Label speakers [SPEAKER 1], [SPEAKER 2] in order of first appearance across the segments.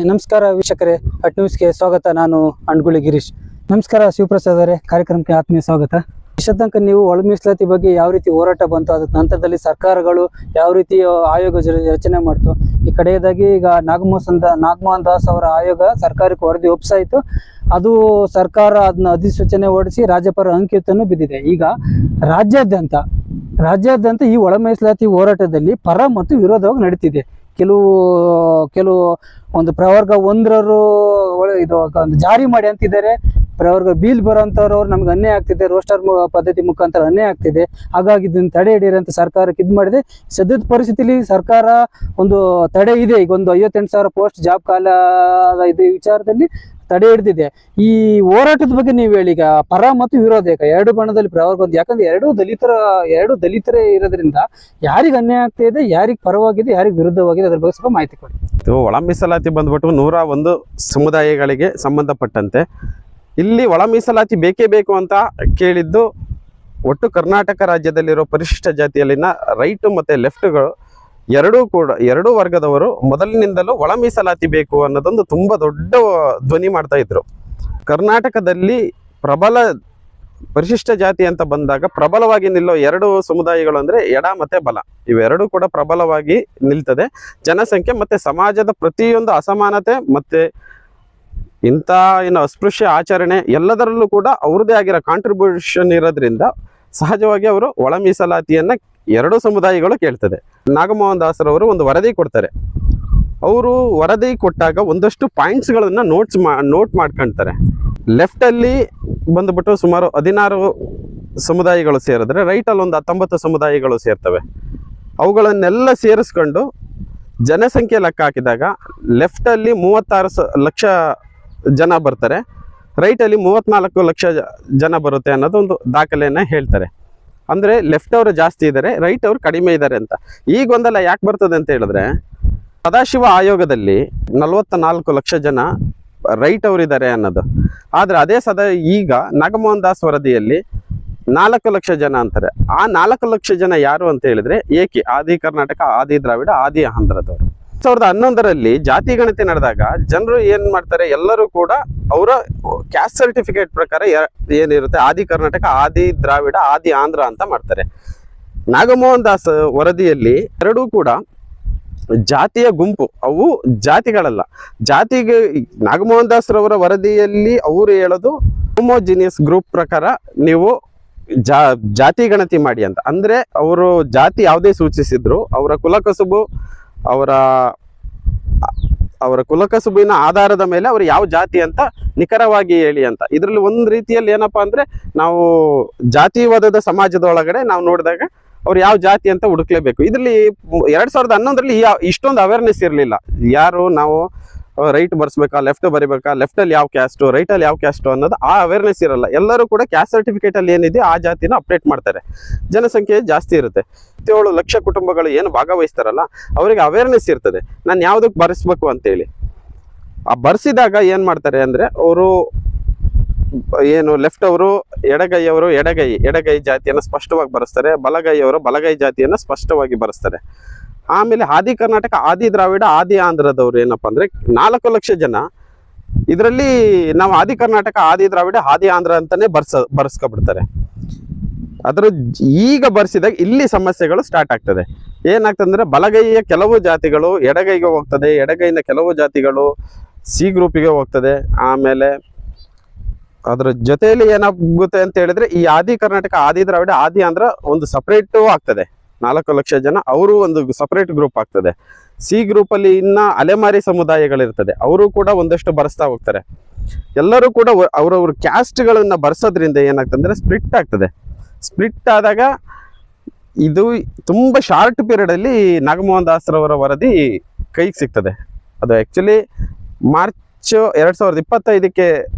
[SPEAKER 1] ನಮಸ್ಕಾರ ವೀಕ್ಷಕರೇ, ಹಟ್ ನ್ಯೂಸ್ಗೆ ಸ್ವಾಗತ. ನಾನು ಅಂಡ್ಗುಳಿ ಗಿರೀಶ್. ನಮಸ್ಕಾರ ಶಿವಪ್ರಸಾದ್ ಅವರೇ, ಕಾರ್ಯಕ್ರಮಕ್ಕೆ ಆತ್ಮೀಯ ಸ್ವಾಗತ. ಇಷ್ಟ ತನಕ ನೀವು ಒಳ ಮೀಸಲಾತಿ ಬಗ್ಗೆ ಯಾವ ರೀತಿ ಹೋರಾಟ ಬಂತು, ಅದ ನಂತರದಲ್ಲಿ ಸರ್ಕಾರಗಳು ಯಾವ ರೀತಿ ಆಯೋಗ ರಚನೆ ಮಾಡ್ತು, ಈ ಕಡೆಯದಾಗಿ ಈಗ ನಾಗಮೋಹನ್ ದಾಸ್ ಅವರ ಆಯೋಗ ಸರ್ಕಾರಕ್ಕೆ ವರದಿ ಒಪ್ಪಿಸಾಯಿತು. ಅದು ಸರ್ಕಾರ ಅದನ್ನ ಅಧಿಸೂಚನೆ ಹೊರಡಿಸಿ ರಾಜ್ಯಪಾಲರ ಅಂಕಿತನ್ನು ಬಿದ್ದಿದೆ. ಈಗ ರಾಜ್ಯಾದ್ಯಂತ ಈ ಒಳ ಮೀಸಲಾತಿ ಹೋರಾಟದಲ್ಲಿ ಪರ ಮತ್ತು ವಿರೋಧವಾಗಿ ನಡೀತಿದೆ. ಕೆಲವು ಒಂದು ಪ್ರವರ್ಗ ಒಂದರವರು ಇದು ಒಂದು ಜಾರಿ ಮಾಡಿ ಅಂತಿದ್ದಾರೆ. ಪ್ರವರ್ಗ ಬೀಲ್ ಬರೋಂಥವ್ರು ನಮ್ಗೆ ಅನ್ಯಾಯ ಆಗ್ತಿದೆ, ರೋಸ್ಟರ್ ಪದ್ಧತಿ ಮುಖಾಂತರ ಅನ್ಯಾಯ ಆಗ್ತಿದೆ, ಹಾಗಾಗಿ ಇದನ್ನು ತಡೆ ಹಿಡಿಯಿರಿ ಅಂತ ಸರ್ಕಾರಕ್ಕೆ ಇದು ಮಾಡಿದೆ. ಸದ್ಯದ ಪರಿಸ್ಥಿತಿಲಿ ಸರ್ಕಾರ ಒಂದು ತಡೆ ಇದೆ. ಈಗ ಒಂದು 58,000 ಪೋಸ್ಟ್ ಜಾಬ್ ಕಾಲ ಇದು ವಿಚಾರದಲ್ಲಿ ತಡೆ ಹಿಡಿದಿದೆ. ಈ ಹೋರಾಟದ ಬಗ್ಗೆ ನೀವು ಹೇಳಿ, ಈಗ ಪರ ಮತ್ತು ವಿರೋಧ ಎರಡು ಬಣ್ಣದಲ್ಲಿ ಪ್ರವರ್ಗ ಒಂದು, ಯಾಕಂದ್ರೆ ಎರಡು ದಲಿತರೇ ಇರೋದ್ರಿಂದ ಯಾರಿಗೆ ಅನ್ಯಾಯ ಆಗ್ತಾ ಇದೆ, ಯಾರಿಗೆ ಪರವಾಗಿದೆ, ಯಾರಿಗೆ ವಿರುದ್ಧವಾಗಿದೆ, ಅದ್ರ ಬಗ್ಗೆ ಸ್ವಲ್ಪ ಮಾಹಿತಿ ಕೊಡಿ.
[SPEAKER 2] ಒಳ ಮೀಸಲಾತಿ ಬಂದ್ಬಿಟ್ಟು 101 ಸಮುದಾಯಗಳಿಗೆ ಸಂಬಂಧಪಟ್ಟಂತೆ ಇಲ್ಲಿ ಒಳ ಮೀಸಲಾತಿ ಬೇಕೇ ಬೇಕು ಅಂತ ಕೇಳಿದ್ದು ಒಟ್ಟು ಕರ್ನಾಟಕ ರಾಜ್ಯದಲ್ಲಿರೋ ಪರಿಶಿಷ್ಟ ಜಾತಿಯಲ್ಲಿನ ರೈಟ್ ಮತ್ತೆ ಲೆಫ್ಟ್ಗಳು ಎರಡೂ ವರ್ಗದವರು ಮೊದಲಿನಿಂದಲೂ ಒಳ ಮೀಸಲಾತಿ ಬೇಕು ಅನ್ನೋದೊಂದು ತುಂಬಾ ದೊಡ್ಡ ಧ್ವನಿ ಮಾಡ್ತಾ ಇದ್ರು. ಕರ್ನಾಟಕದಲ್ಲಿ ಪ್ರಬಲ ಪರಿಶಿಷ್ಟ ಜಾತಿ ಅಂತ ಬಂದಾಗ ಪ್ರಬಲವಾಗಿ ನಿಲ್ಲೋ ಎರಡು ಸಮುದಾಯಗಳು ಅಂದ್ರೆ ಎಡ ಮತ್ತೆ ಬಲ, ಇವೆರಡೂ ಕೂಡ ಪ್ರಬಲವಾಗಿ ನಿಲ್ತದೆ. ಜನಸಂಖ್ಯೆ ಮತ್ತೆ ಸಮಾಜದ ಪ್ರತಿಯೊಂದು ಅಸಮಾನತೆ ಮತ್ತೆ ಇಂಥ ಅಸ್ಪೃಶ್ಯ ಆಚರಣೆ ಎಲ್ಲದರಲ್ಲೂ ಕೂಡ ಅವ್ರದ್ದೇ ಆಗಿರೋ ಕಾಂಟ್ರಿಬ್ಯೂಷನ್ ಇರೋದ್ರಿಂದ ಸಹಜವಾಗಿ ಅವರು ಒಳ ಮೀಸಲಾತಿಯನ್ನ ಎರಡೂ ಸಮುದಾಯಗಳು ಕೇಳ್ತದೆ. ನಾಗಮೋಹನ್ ದಾಸರವರು ಒಂದು ವರದಿ ಕೊಡ್ತಾರೆ. ಅವರು ವರದಿ ಕೊಟ್ಟಾಗ ಒಂದಷ್ಟು ಪಾಯಿಂಟ್ಸ್ಗಳನ್ನ ನೋಟ್ ಮಾಡ್ಕೊಳ್ತಾರೆ. ಲೆಫ್ಟ್ ಅಲ್ಲಿ ಬಂದ್ಬಿಟ್ಟು ಸುಮಾರು 16 ಸಮುದಾಯಗಳು ಸೇರಿದ್ರೆ ರೈಟ್ ಅಲ್ಲಿ ಒಂದು 19 ಸಮುದಾಯಗಳು ಸೇರ್ತವೆ. ಅವುಗಳನ್ನೆಲ್ಲ ಸೇರಿಸ್ಕೊಂಡು ಜನಸಂಖ್ಯೆ ಲೆಕ್ಕ ಹಾಕಿದಾಗ ಲೆಫ್ಟ್ ಅಲ್ಲಿ 36 ಲಕ್ಷ ಜನ ಬರ್ತಾರೆ, ರೈಟ್ ಅಲ್ಲಿ 34 ಲಕ್ಷ ಜನ ಬರುತ್ತೆ ಅನ್ನೋದು ಒಂದು ದಾಖಲೆಯನ್ನ ಹೇಳ್ತಾರೆ. ಅಂದ್ರೆ ಲೆಫ್ಟ್ ಅವರು ಜಾಸ್ತಿ ಇದ್ದಾರೆ, ರೈಟ್ ಅವರು ಕಡಿಮೆ ಇದ್ದಾರೆ ಅಂತ. ಈ ಗೊಂದಲ ಯಾಕೆ ಬರ್ತದೆ ಅಂತ ಹೇಳಿದ್ರೆ, ಸದಾಶಿವ ಆಯೋಗದಲ್ಲಿ 44 ಲಕ್ಷ ಜನ ರೈಟ್ ಅವರಿದ್ದಾರೆ ಅನ್ನೋದು. ಆದ್ರೆ ಅದೇ ಈಗ ನಾಗಮೋಹನ್ ದಾಸ್ ವರದಿಯಲ್ಲಿ 4 ಲಕ್ಷ ಜನ ಅಂತಾರೆ. ಆ 4 ಲಕ್ಷ ಜನ ಯಾರು ಅಂತ ಹೇಳಿದ್ರೆ ಆದಿ ಕರ್ನಾಟಕ, ಆದಿ ದ್ರಾವಿಡ, ಆದಿ ಆಂಧ್ರದವರು. 2011ರಲ್ಲಿ ಜಾತಿ ಗಣತಿ ನಡೆದಾಗ ಜನರು ಏನ್ ಮಾಡ್ತಾರೆ, ಎಲ್ಲರೂ ಕೂಡ ಅವರ ಕ್ಯಾಸ್ಟ್ ಸರ್ಟಿಫಿಕೇಟ್ ಪ್ರಕಾರ ಏನಿರುತ್ತೆ ಆದಿ ಕರ್ನಾಟಕ, ಆದಿ ದ್ರಾವಿಡ, ಆದಿ ಆಂಧ್ರ ಅಂತ ಮಾಡ್ತಾರೆ. ನಾಗಮೋಹನ್ ದಾಸ್ ವರದಿಯಲ್ಲಿ ಎರಡೂ ಕೂಡ ಜಾತಿಯ ಗುಂಪು, ಅವು ಜಾತಿಗಳಲ್ಲ. ಜಾತಿಗೆ ನಾಗಮೋಹನ್ ದಾಸ್ ರವರ ವರದಿಯಲ್ಲಿ ಅವರು ಹೇಳೋದು ಹೋಮೋಜಿನಿಯಸ್ ಗ್ರೂಪ್ ಪ್ರಕಾರ ನೀವು ಜಾತಿ ಗಣತಿ ಮಾಡಿ ಅಂತ. ಅಂದ್ರೆ ಅವರು ಜಾತಿ ಯಾವುದೇ ಸೂಚಿಸಿದ್ರು ಅವರ ಕುಲಕಸುಬಿನ ಆಧಾರದ ಮೇಲೆ ಅವರು ಯಾವ ಜಾತಿ ಅಂತ ನಿಖರವಾಗಿ ಹೇಳಿ ಅಂತ. ಇದರಲ್ಲಿ ಒಂದು ರೀತಿಯಲ್ಲಿ ಏನಪ್ಪಾ ಅಂದ್ರೆ, ನಾವು ಜಾತಿವಾದದ ಸಮಾಜದೊಳಗಡೆ ನಾವು ನೋಡಿದಾಗ ಅವ್ರು ಯಾವ ಜಾತಿ ಅಂತ ಹುಡುಕ್ಲೇಬೇಕು. ಇದರಲ್ಲಿ 2011ರಲ್ಲಿ ಇಷ್ಟೊಂದು ಅವೇರ್ನೆಸ್ ಇರಲಿಲ್ಲ. ನಾವು ರೈಟ್ ಬರ್ಸ್ಬೇಕಾ, ಲೆಫ್ಟ್ ಬರಿಬೇಕಾ, ಲೆಫ್ಟ್ ಅಲ್ಲಿ ಯಾವ ಕ್ಯಾಸ್ಟ್, ರೈಟ್ ಅಲ್ಲಿ ಯಾವ ಕ್ಯಾಸ್ಟ್ ಅನ್ನೋದು ಆ ಅವೇರ್ನೆಸ್ ಇರಲ್ಲ. ಎಲ್ಲರೂ ಕೂಡ ಕ್ಯಾಸ್ಟ್ ಸರ್ಟಿಫಿಕೇಟ್ ಅಲ್ಲಿ ಏನಿದೆ ಆ ಜಾತಿನ ಅಪ್ಡೇಟ್ ಮಾಡ್ತಾರೆ. ಜನಸಂಖ್ಯೆ ಜಾಸ್ತಿ ಇರುತ್ತೆ. 7 ಲಕ್ಷ ಕುಟುಂಬಗಳು ಏನು ಭಾಗವಹಿಸ್ತಾರಲ್ಲ ಅವರಿಗೆ ಅವೇರ್ನೆಸ್ ಇರ್ತದೆ, ನಾನು ಯಾವ್ದಕ್ಕೆ ಬರ್ಸ್ಬೇಕು ಅಂತೇಳಿ. ಆ ಬರ್ಸಿದಾಗ ಏನ್ ಮಾಡ್ತಾರೆ ಅಂದ್ರೆ, ಅವರು ಲೆಫ್ಟ್ ಅವರು ಎಡಗೈ ಜಾತಿಯನ್ನ ಸ್ಪಷ್ಟವಾಗಿ ಬರೆಸ್ತಾರೆ, ಬಲಗೈಯವರು ಬಲಗೈ ಜಾತಿಯನ್ನ ಸ್ಪಷ್ಟವಾಗಿ ಬರೆಸ್ತಾರೆ. ಆಮೇಲೆ ಆದಿ ಕರ್ನಾಟಕ, ಆದಿ ದ್ರಾವಿಡ, ಆದಿ ಆಂಧ್ರದವ್ರು ಏನಪ್ಪಾ ಅಂದ್ರೆ 4 ಲಕ್ಷ ಜನ. ಇದರಲ್ಲಿ ನಾವು ಆದಿ ಕರ್ನಾಟಕ, ಆದಿ ದ್ರಾವಿಡ, ಆದಿ ಆಂಧ್ರ ಅಂತಾನೆ ಬರ್ಸ್ಕೊಬಿಡ್ತಾರೆ. ಈಗ ಬರ್ಸಿದಾಗ ಇಲ್ಲಿ ಸಮಸ್ಯೆಗಳು ಸ್ಟಾರ್ಟ್ ಆಗ್ತದೆ. ಏನಾಗ್ತದೆ, ಬಲಗೈಯ ಕೆಲವು ಜಾತಿಗಳು ಎಡಗೈಗೆ ಹೋಗ್ತದೆ, ಎಡಗೈನ ಕೆಲವು ಜಾತಿಗಳು ಸಿ ಗ್ರೂಪಿಗೆ ಹೋಗ್ತದೆ. ಆಮೇಲೆ ಅದ್ರ ಜೊತೆಯಲ್ಲಿ ಏನಾಗುತ್ತೆ ಅಂತ ಹೇಳಿದ್ರೆ, ಈ ಆದಿ ಕರ್ನಾಟಕ, ಆದಿ ದ್ರಾವಿಡ, ಆದಿ ಆಂಧ್ರ ಒಂದು ಸಪರೇಟ್ ಆಗ್ತದೆ. 4 ಲಕ್ಷ ಜನ ಅವರು ಒಂದು ಸಪರೇಟ್ ಗ್ರೂಪ್ ಆಗ್ತದೆ. ಸಿ ಗ್ರೂಪ್ ಅಲ್ಲಿ ಇನ್ನ ಅಲೆಮಾರಿ ಸಮುದಾಯಗಳಿರ್ತದೆ, ಅವರು ಕೂಡ ಒಂದಷ್ಟು ಬರ್ಸ್ತಾ ಹೋಗ್ತಾರೆ. ಎಲ್ಲರೂ ಕೂಡ ಅವ್ರವ್ರ ಕ್ಯಾಸ್ಟ್ಗಳನ್ನ ಬರ್ಸೋದ್ರಿಂದ ಏನಾಗ್ತದೆ, ಸ್ಪ್ಲಿಟ್ ಆಗ್ತದೆ. ಸ್ಪ್ಲಿಟ್ ಆದಾಗ ಇದು ತುಂಬಾ ಶಾರ್ಟ್ ಪೀರಿಯಡ್ ಅಲ್ಲಿ ನಾಗಮೋಹನ್ ದಾಸ್ ರವರ ವರದಿ ಕೈಗೆ ಸಿಗ್ತದೆ. ಅದು ಆಕ್ಚುಲಿ ಮಾರ್ಚ್ 2025ಕ್ಕೆ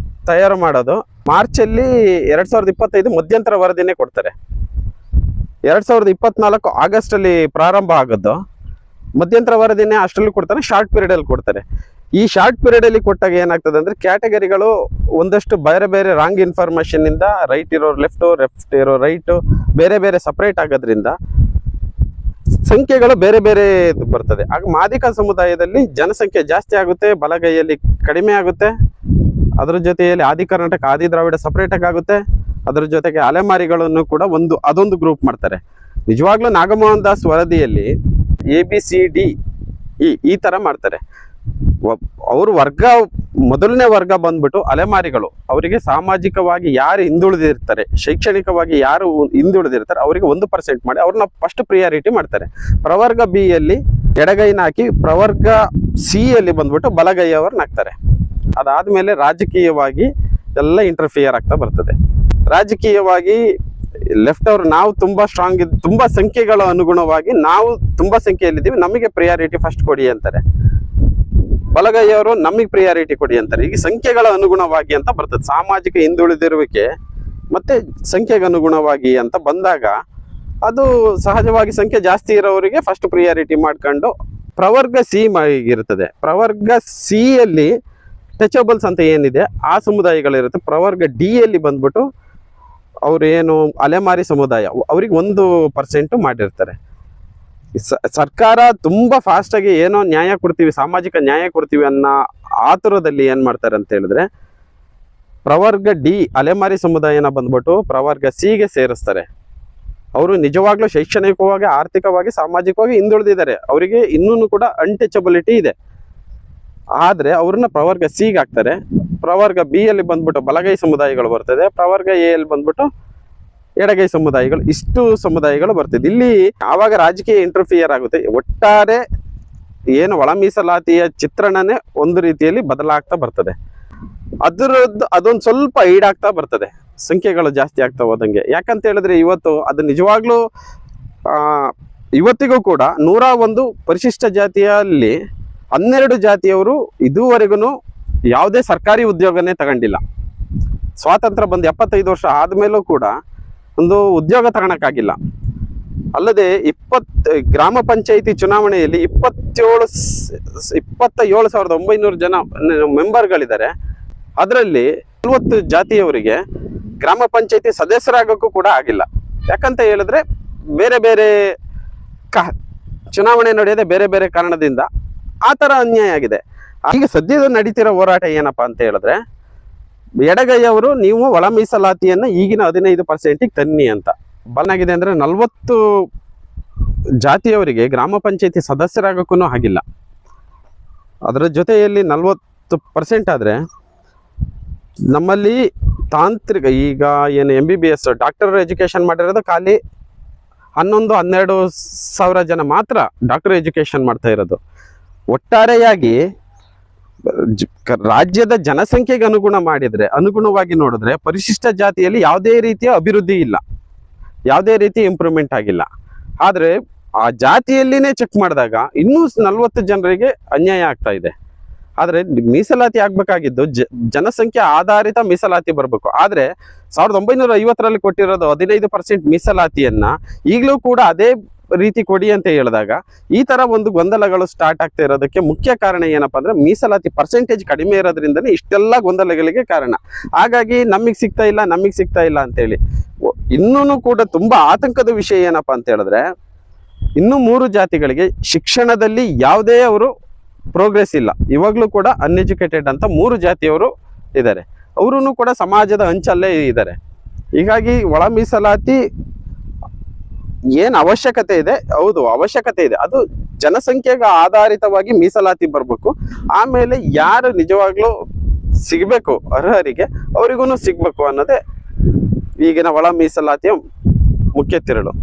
[SPEAKER 2] ತಯಾರು ಮಾಡೋದು. ಮಾರ್ಚ್ ಅಲ್ಲಿ 2025 ಮಧ್ಯಂತರ ವರದಿನೇ ಕೊಡ್ತಾರೆ. 2024 ಆಗಸ್ಟ್ ಅಲ್ಲಿ ಪ್ರಾರಂಭ ಆಗೋದು. ಮಧ್ಯಂತರ ವರದಿನೇ ಅಷ್ಟರಲ್ಲಿ ಕೊಡ್ತಾರೆ, ಶಾರ್ಟ್ ಪೀರಿಯಡ್ ಅಲ್ಲಿ ಕೊಡ್ತಾರೆ. ಈ ಶಾರ್ಟ್ ಪೀರಿಯಡ್ ಅಲ್ಲಿ ಕೊಟ್ಟಾಗ ಏನಾಗ್ತದೆ ಅಂದ್ರೆ, ಕ್ಯಾಟಗರಿಗಳು ಒಂದಷ್ಟು ಬೇರೆ ಬೇರೆ ರಾಂಗ್ ಇನ್ಫಾರ್ಮೇಶನ್ ಇಂದ ರೈಟ್ ಇರೋ ಲೆಫ್ಟ್, ಲೆಫ್ಟ್ ಇರೋ ರೈಟ್ ಬೇರೆ ಬೇರೆ ಸಪರೇಟ್ ಆಗೋದ್ರಿಂದ ಸಂಖ್ಯೆಗಳು ಬೇರೆ ಬೇರೆ ಬರ್ತದೆ. ಆಗ ಮಾದಿಗ ಸಮುದಾಯದಲ್ಲಿ ಜನಸಂಖ್ಯೆ ಜಾಸ್ತಿ ಆಗುತ್ತೆ, ಬಲಗೈಯಲ್ಲಿ ಕಡಿಮೆ ಆಗುತ್ತೆ. ಅದರ ಜೊತೆಯಲ್ಲಿ ಆದಿ ಕರ್ನಾಟಕ ಆದಿ ದ್ರಾವಿಡ ಸಪರೇಟ್ ಆಗುತ್ತೆ. ಅದರ ಜೊತೆಗೆ ಅಲೆಮಾರಿಗಳನ್ನು ಕೂಡ ಅದೊಂದು ಗ್ರೂಪ್ ಮಾಡ್ತಾರೆ. ನಿಜವಾಗ್ಲೂ ನಾಗಮೋಹನ್ ದಾಸ್ ವರದಿಯಲ್ಲಿ ABCD ಈ ತರ ಮಾಡ್ತಾರೆ. ಅವರು ಮೊದಲನೇ ವರ್ಗ ಬಂದ್ಬಿಟ್ಟು ಅಲೆಮಾರಿಗಳು. ಅವರಿಗೆ ಸಾಮಾಜಿಕವಾಗಿ ಯಾರು ಹಿಂದುಳಿದಿರ್ತಾರೆ, ಶೈಕ್ಷಣಿಕವಾಗಿ ಯಾರು ಹಿಂದುಳಿದಿರ್ತಾರೆ ಅವರಿಗೆ 1% ಮಾಡಿ ಅವ್ರನ್ನ ಫಸ್ಟ್ ಪ್ರಿಯಾರಿಟಿ ಮಾಡ್ತಾರೆ. ಪ್ರವರ್ಗ B ಯಲ್ಲಿ ಎಡಗೈನ ಹಾಕಿ ಪ್ರವರ್ಗ C ಯಲ್ಲಿ ಬಂದ್ಬಿಟ್ಟು ಬಲಗೈಯವ್ರನ್ನ ಹಾಕ್ತಾರೆ. ಅದಾದ್ಮೇಲೆ ರಾಜಕೀಯವಾಗಿ ಎಲ್ಲ ಇಂಟರ್ಫಿಯರ್ ಆಗ್ತಾ ಬರ್ತದೆ. ರಾಜಕೀಯವಾಗಿ ಲೆಫ್ಟ್ ಅವರು ನಾವು ತುಂಬಾ ಸ್ಟ್ರಾಂಗ್ ತುಂಬಾ ಸಂಖ್ಯೆಗಳ ಅನುಗುಣವಾಗಿ ನಾವು ತುಂಬಾ ಸಂಖ್ಯೆಯಲ್ಲಿದ್ದೀವಿ, ನಮಗೆ ಪ್ರಿಯಾರಿಟಿ ಫಸ್ಟ್ ಕೊಡಿ ಅಂತಾರೆ. ಬಲಗೈಯವರು ನಮಗೆ ಪ್ರಿಯಾರಿಟಿ ಕೊಡಿ ಅಂತಾರೆ. ಈಗ ಸಂಖ್ಯೆಗಳ ಅನುಗುಣವಾಗಿ ಅಂತ ಬರ್ತದೆ. ಸಾಮಾಜಿಕ ಹಿಂದುಳಿದಿರುವಿಕೆ ಮತ್ತೆ ಸಂಖ್ಯೆಗೆ ಅನುಗುಣವಾಗಿ ಅಂತ ಬಂದಾಗ ಅದು ಸಹಜವಾಗಿ ಸಂಖ್ಯೆ ಜಾಸ್ತಿ ಇರೋರಿಗೆ ಫಸ್ಟ್ ಪ್ರಿಯಾರಿಟಿ ಮಾಡ್ಕೊಂಡು ಪ್ರವರ್ಗ C ಇರ್ತದೆ. ಪ್ರವರ್ಗ C ಯಲ್ಲಿ ಟಚಬಲ್ಸ್ ಅಂತ ಏನಿದೆ ಆ ಸಮುದಾಯಗಳಿರುತ್ತೆ. ಪ್ರವರ್ಗ D ಯಲ್ಲಿ ಬಂದ್ಬಿಟ್ಟು ಅವ್ರು ಏನು ಅಲೆಮಾರಿ ಸಮುದಾಯ ಅವ್ರಿಗೆ 1% ಮಾಡಿರ್ತಾರೆ. ಸರ್ಕಾರ ತುಂಬಾ ಫಾಸ್ಟ್ ಆಗಿ ಏನೋ ನ್ಯಾಯ ಕೊಡ್ತೀವಿ, ಸಾಮಾಜಿಕ ನ್ಯಾಯ ಕೊಡ್ತೀವಿ ಅನ್ನೋ ಆತುರದಲ್ಲಿ ಏನ್ ಮಾಡ್ತಾರೆ ಅಂತ ಹೇಳಿದ್ರೆ ಪ್ರವರ್ಗ D ಅಲೆಮಾರಿ ಸಮುದಾಯನ ಬಂದ್ಬಿಟ್ಟು ಪ್ರವರ್ಗ C ಗೆ ಸೇರಿಸ್ತಾರೆ. ಅವರು ನಿಜವಾಗ್ಲೂ ಶೈಕ್ಷಣಿಕವಾಗಿ, ಆರ್ಥಿಕವಾಗಿ, ಸಾಮಾಜಿಕವಾಗಿ ಹಿಂದುಳಿದಿದ್ದಾರೆ. ಅವರಿಗೆ ಇನ್ನೂ ಕೂಡ ಅನ್ಟಚಬಿಲಿಟಿ ಇದೆ. ಆದ್ರೆ ಅವ್ರನ್ನ ಪ್ರವರ್ಗ C ಗೆ ಹಾಕ್ತಾರೆ. ಪ್ರವರ್ಗ B ಯಲ್ಲಿ ಬಂದ್ಬಿಟ್ಟು ಬಲಗೈ ಸಮುದಾಯಗಳು ಬರ್ತದೆ. ಪ್ರವರ್ಗ A ಯಲ್ಲಿ ಬಂದ್ಬಿಟ್ಟು ಎಡಗೈ ಸಮುದಾಯಗಳು, ಇಷ್ಟು ಸಮುದಾಯಗಳು ಬರ್ತದೆ. ಇಲ್ಲಿ ಆವಾಗ ರಾಜಕೀಯ ಇಂಟರ್ಫಿಯರ್ ಆಗುತ್ತೆ. ಒಟ್ಟಾರೆ ಏನು ಒಳ ಮೀಸಲಾತಿಯ ಚಿತ್ರಣನೇ ಒಂದು ರೀತಿಯಲ್ಲಿ ಬದಲಾಗ್ತಾ ಬರ್ತದೆ. ಅದೊಂದು ಸ್ವಲ್ಪ ಈಡಾಗ್ತಾ ಬರ್ತದೆ ಸಂಖ್ಯೆಗಳು ಜಾಸ್ತಿ ಆಗ್ತಾ ಹೋದಂಗೆ. ಯಾಕಂತ ಹೇಳಿದ್ರೆ ಇವತ್ತು ಅದು ನಿಜವಾಗ್ಲೂ ಇವತ್ತಿಗೂ ಕೂಡ 101 ಪರಿಶಿಷ್ಟ ಜಾತಿಯಲ್ಲಿ 12 ಜಾತಿಯವರು ಇದುವರೆಗೂ ಯಾವುದೇ ಸರ್ಕಾರಿ ಉದ್ಯೋಗನೇ ತಗೊಂಡಿಲ್ಲ. ಸ್ವಾತಂತ್ರ್ಯ ಬಂದು 75 ವರ್ಷ ಆದ್ಮೇಲೂ ಕೂಡ ಒಂದು ಉದ್ಯೋಗ ತಗೊಳಕ್ಕಾಗಿಲ್ಲ. ಅಲ್ಲದೆ 20 ಗ್ರಾಮ ಪಂಚಾಯಿತಿ ಚುನಾವಣೆಯಲ್ಲಿ 27,900 ಜನ ಮೆಂಬರ್ಗಳಿದ್ದಾರೆ. ಅದರಲ್ಲಿ 40 ಜಾತಿಯವರಿಗೆ ಗ್ರಾಮ ಪಂಚಾಯಿತಿ ಸದಸ್ಯರಾಗಕ್ಕೂ ಕೂಡ ಆಗಿಲ್ಲ. ಯಾಕಂತ ಹೇಳಿದ್ರೆ ಬೇರೆ ಬೇರೆ ಚುನಾವಣೆ ನಡೆಯದೆ ಬೇರೆ ಬೇರೆ ಕಾರಣದಿಂದ ಆ ತರ ಅನ್ಯಾಯ ಆಗಿದೆ. ಈಗ ಸದ್ಯದ ನಡೀತಿರೋ ಹೋರಾಟ ಏನಪ್ಪಾ ಅಂತ ಹೇಳಿದ್ರೆ ಎಡಗೈಯವರು ನೀವು ಒಳ ಮೀಸಲಾತಿಯನ್ನ ಈಗಿನ 15% ತನ್ನಿ ಅಂತ ಬಲನಾಗಿದೆ. ಅಂದ್ರೆ 40 ಜಾತಿಯವರಿಗೆ ಗ್ರಾಮ ಪಂಚಾಯತಿ ಸದಸ್ಯರಾಗಕ್ಕೂ ಆಗಿಲ್ಲ. ಅದರ ಜೊತೆಯಲ್ಲಿ 40% ಆದ್ರೆ ನಮ್ಮಲ್ಲಿ ತಾಂತ್ರಿಕ ಈಗ ಏನು MBBS ಡಾಕ್ಟರ್ ಎಜುಕೇಶನ್ ಮಾಡಿರೋದು ಖಾಲಿ 11-12 ಸಾವಿರ ಜನ ಮಾತ್ರ ಡಾಕ್ಟರ್ ಎಜುಕೇಶನ್ ಮಾಡ್ತಾ ಇರೋದು. ಒಟ್ಟಾರೆಯಾಗಿ ರಾಜ್ಯದ ಜನಸಂಖ್ಯೆಗೆ ಅನುಗುಣವಾಗಿ ನೋಡಿದ್ರೆ ಪರಿಶಿಷ್ಟ ಜಾತಿಯಲ್ಲಿ ಯಾವುದೇ ರೀತಿಯ ಅಭಿವೃದ್ಧಿ ಇಲ್ಲ, ಯಾವುದೇ ರೀತಿ ಇಂಪ್ರೂವ್ಮೆಂಟ್ ಆಗಿಲ್ಲ. ಆದ್ರೆ ಆ ಜಾತಿಯಲ್ಲಿನೇ ಚೆಕ್ ಮಾಡಿದಾಗ ಇನ್ನೂ 40 ಜನರಿಗೆ ಅನ್ಯಾಯ ಆಗ್ತಾ ಇದೆ. ಆದ್ರೆ ಮೀಸಲಾತಿ ಆಗ್ಬೇಕಾಗಿದ್ದು ಜನಸಂಖ್ಯೆ ಆಧಾರಿತ ಮೀಸಲಾತಿ ಬರಬೇಕು. ಆದ್ರೆ 1950ರಲ್ಲಿ ಕೊಟ್ಟಿರೋದು 15% ಮೀಸಲಾತಿಯನ್ನ ಈಗಲೂ ಕೂಡ ಅದೇ ರೀತಿ ಕೊಡಿ ಅಂತ ಹೇಳಿದಾಗ ಈ ತರ ಒಂದು ಗೊಂದಲಗಳು ಸ್ಟಾರ್ಟ್ ಆಗ್ತಾ ಇರೋದಕ್ಕೆ ಮುಖ್ಯ ಕಾರಣ ಏನಪ್ಪಾ ಅಂದ್ರೆ ಮೀಸಲಾತಿ ಪರ್ಸೆಂಟೇಜ್ ಕಡಿಮೆ ಇರೋದ್ರಿಂದನೇ ಇಷ್ಟೆಲ್ಲ ಗೊಂದಲಗಳಿಗೆ ಕಾರಣ. ಹಾಗಾಗಿ ನಮಗೆ ಸಿಗ್ತಾ ಇಲ್ಲ ಅಂತ ಹೇಳಿ ಇನ್ನೂ ಕೂಡ ತುಂಬಾ ಆತಂಕದ ವಿಷಯ ಏನಪ್ಪಾ ಅಂತ ಹೇಳಿದ್ರೆ ಇನ್ನು 3 ಜಾತಿಗಳಿಗೆ ಶಿಕ್ಷಣದಲ್ಲಿ ಯಾವುದೇ ಅವರು ಪ್ರೋಗ್ರೆಸ್ ಇಲ್ಲ. ಇವಾಗ್ಲೂ ಕೂಡ ಅನ್ಎಜುಕೇಟೆಡ್ ಅಂತ 3 ಜಾತಿಯವರು ಇದ್ದಾರೆ. ಅವರು ಕೂಡ ಸಮಾಜದ ಅಂಚಲ್ಲೇ ಇದ್ದಾರೆ. ಹೀಗಾಗಿ ಒಳ ಮೀಸಲಾತಿ ಏನ್ ಅವಶ್ಯಕತೆ ಇದೆ, ಹೌದು ಅವಶ್ಯಕತೆ ಇದೆ. ಅದು ಜನಸಂಖ್ಯೆಗೆ ಆಧಾರಿತವಾಗಿ ಮೀಸಲಾತಿ ಬರ್ಬೇಕು. ಆಮೇಲೆ ಯಾರು ನಿಜವಾಗ್ಲೂ ಸಿಗ್ಬೇಕು ಅರ್ಹರಿಗೆ ಅವರಿಗೂ ಸಿಗ್ಬೇಕು ಅನ್ನೋದೇ ಈಗಿನ ಒಳ ಮೀಸಲಾತಿಯ ಮುಖ್ಯ ತಿರುಳು.